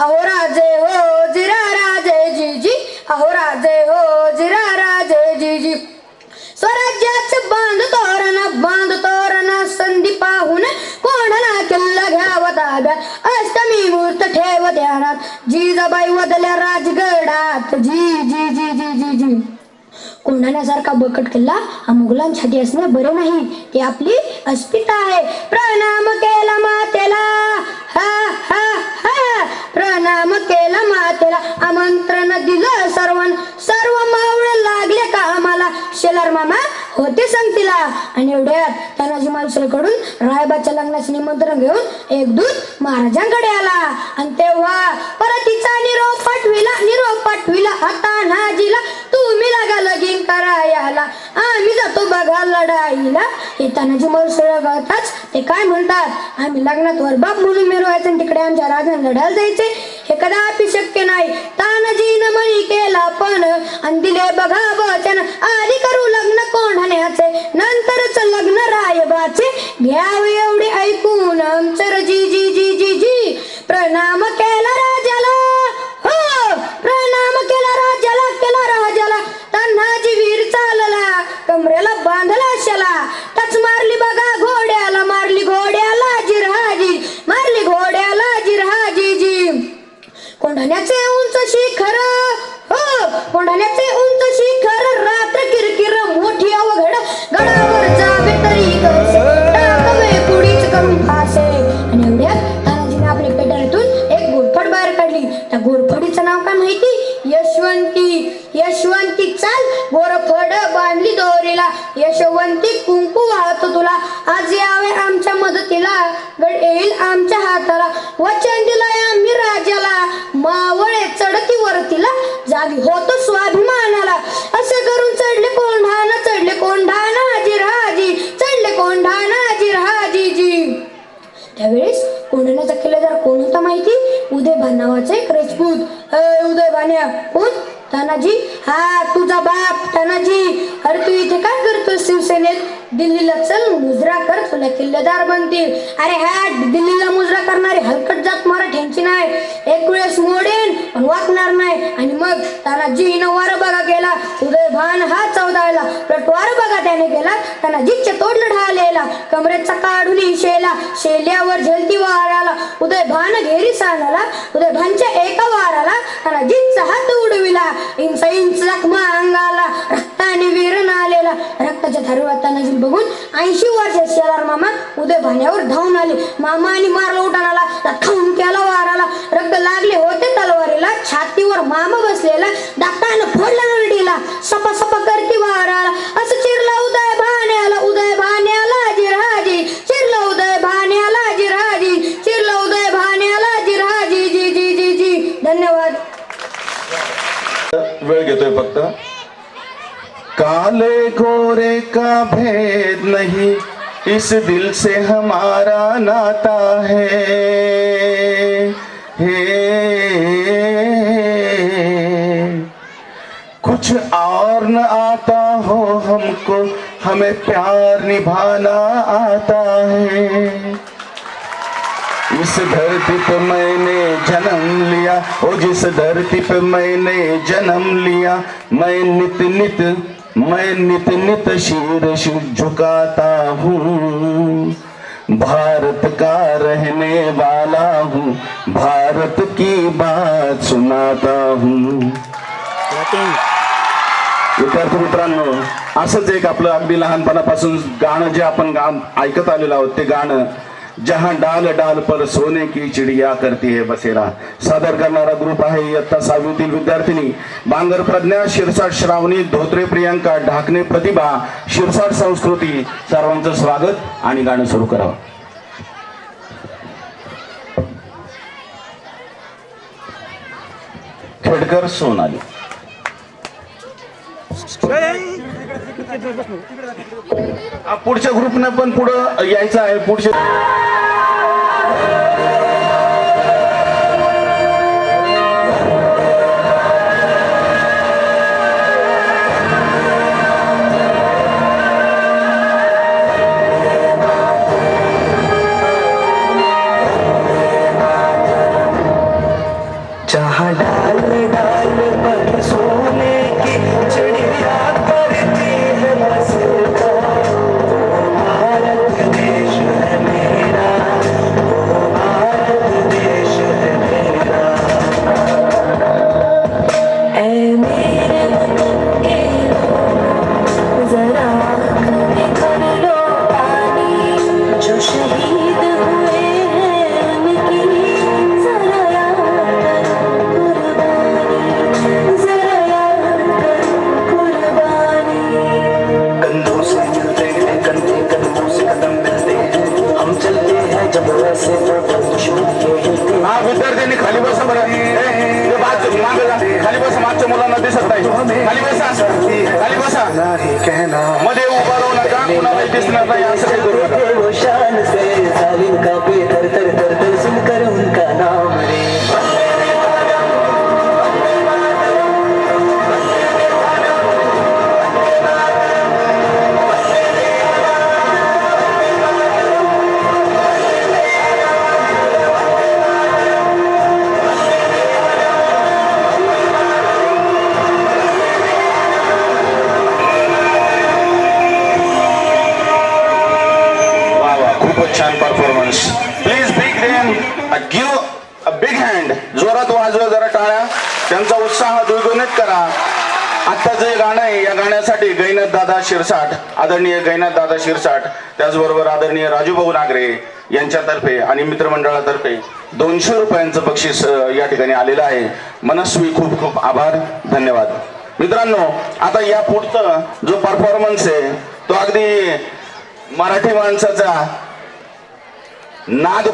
अहो राजे हो जिरा राजे जी अहो राजे हो जिरा राजे जी स्वराज्याचे बांध तोरण संधी पाहून कोणाला किल्ला घ्यावा ताब्यात अष्टमी मूर्त ठेव ध्यानात जिजाबाई वदल्या राजगडात जी जी जी जी जी जी कोंढाण्यासारखा बकट किल्ला हा मुघलांसाठी असणे बरे नाही ती आपली अस्मिता आहे प्रणाम केला मातेला हा हा हा प्रणाम केला मातेला आमंत्रण दिलं सर्व मावळे लागले का आम्हाला शेलार मामा होते संगतीला आणि एवढ्यात तानाजी मालुसरेकडून रायबाच्या लग्नाचे निमंत्रण घेऊन एक दूत महाराजांकडे आला आणि तेव्हा परतीचा निरोप पाठविला आता नाजीला तुम्ही लागा लगीन करायला आम्ही जातो बघा लढाईला हे तानाजी मालुसरे गळताच ते काय म्हणतात आम्ही लग्नात वरबाप म्हणून मिरवायचं आणि तिकडे आमच्या राजाने लढायला जायचे हे कदापि शक्य नाही तानाजीनं म्हणी केला पण आणि दिले बघा वचन आधी करू लग्न कोंढाण्याचे नंतरच लग्न रायबाचे घ्यावे एवढे ऐकून आमचं जी जी जी जी जी प्रणाम केला राजाला हो प्रणाम केला राजाला तान्हाजी वीर चालला कमरेला बांधला शाला टच मारली बघा घोड्याला मारली घोड्याला जिरहाजी जी कोंढाण्याचे उंच शिखर हो कोंढाण्याचे उंच शिखर रात्र किरकिर मोठी अवघड गडावर जावे तरी टाकवे पुढीच करून फासे आणि एवढ्यात तानाजीने आपल्या पेटारीतून एक घोरफड बाहेर काढली त्या घोरफडीचं नाव काय माहिती यशवंती चाल घोरफड बांधली दोरीला यशवंती कुंकू वाहतो तुला आज यावे आमच्या मदतीला गड येईल आमच्या हाताला वचन दिलंय आम्ही राजाला मावळे चढती वरतीला जागी होतो स्वाभिमानाला असं करून चढले कोंढाणा जिरहाजी जी त्यावेळेस कोंढाण्याचा किल्लेदार कोण होता माहिती उदयभान नावाचा एक राजपूत उदयभान्या कोण तानाजी हा तुझा बाप तानाजी अरे तू इथे काय करतो शिवसेनेत दिल्लीला चल मुजरा कर तुला किल्लेदार बनतील अरे हा दिल्लीला मुजरा करणारी हलकट जात मराठ्यांची नाही एक वेळेस मोडेन पण वाकणार नाही आणि मग तानाजी वार बघा गेला उदयभान हा चौदाळला वार बघा त्याने गेला तानाजीच्या तोडलं ढालेला कमरेचा काढून शेल्यावर झेलती वाराला उदयभान घेरी सांगला उदयभानच्या एका वाराला तानाजीचा हात उडविला इंच जखमा अंगाला रक्ताने विरण आलेला रक्ताच्या धारेवर तानाजी बघून 80 वर्षाचे शेलार मामा उदयभान्यावर धावून आले मामाने मारला उठाणाला खाऊन केला वाराला रक्त लागले होते तलवारीला छातीवर मामा बसलेला दाताने फोडला नरडीला सपा करती वाराला असं चिरला उदयभान्याला जिरहाजी चिरला उदयभान्याला जिरहाजी जी जी जी जी धन्यवाद वेळ घेतोय फक्त काले गोरे का भेद नहीं इस दिल से हमारा नाता है कुछ और न आता हो हमको हमें प्यार निभाना आता है इस धरती पे मैंने जन्म लिया ओ जिस धरती पे मैंने जन्म लिया मैं नित नित शीश झुकाता हूँ भारत का रहने वाला हूँ भारत की बात सुनाता हूँ विद्यार्थी मित्रांनो असंच एक आपलं अगदी लहानपणापासून गाणं जे आपण ऐकत आलेलो आहोत ते गाणं जहां डाल डाल पर सोने की चिड़िया करती है बसेरा सादर करणारा ग्रुप आहे इयत्ता 6वीतील विद्यार्थिनी बांगर प्रज्ञा शिरसाट श्रावणी धोत्रे प्रियंका ढाकणे प्रतिभा शिरसाट संस्कृती सर्वांचं स्वागत आणि गाणं सुरू करावं खेडकर सोनाली पुढच्या ग्रुपने पण पुढं यायचं आहे पुढच्या जहाँ डाल डाल पर सोने की चिड़िया करती है बसेरा, भारत देश है मेरा, भारत देश है मेरा। ऐ मेरे वतन के लोगों, जरा आँख में भर लो पानी, जो शहीद हुए हैं उनकी जरा याद करो कुर्बानी, जरा याद करो कुर्बानी। कंधों से मिलते हैं कंधे, कंधों से कदम मिलते हैं, हम चलते हैं जब वैसे तो हा विद्यार्थ्यांनी खाली बसा बरं मागे जा. खाली बसा, मागच्या मुलांना दिसत नाही. खाली बसा, खाली बसा. कहना मध्ये उभा राहू नका, कुणालाही दिसणार नाही असं काही करू नका. वो शान से जालिम का बेहतर तर तर तर सुनकर उनका नाम रे। वा वा, खूपच छान performance. Please big them give a big hand. जोरात वाजवा जरा टाळ्या. त्यांचा उत्साह द्विगुणित करा. आता जे गाणं आहे या गाण्यासाठी गैनत दादा शिरसाट, आदरणीय गैनत दादा शिरसाट, त्याचबरोबर आदरणीय राजूभाऊ नागरे यांच्यातर्फे आणि मित्रमंडळातर्फे 200 रुपयांचं बक्षीस या ठिकाणी आलेलं आहे. मनस्वी खूप खूप आभार, धन्यवाद. मित्रांनो, आता या पुढचं जो परफॉर्मन्स आहे तो अगदी मराठी माणसाचा नाद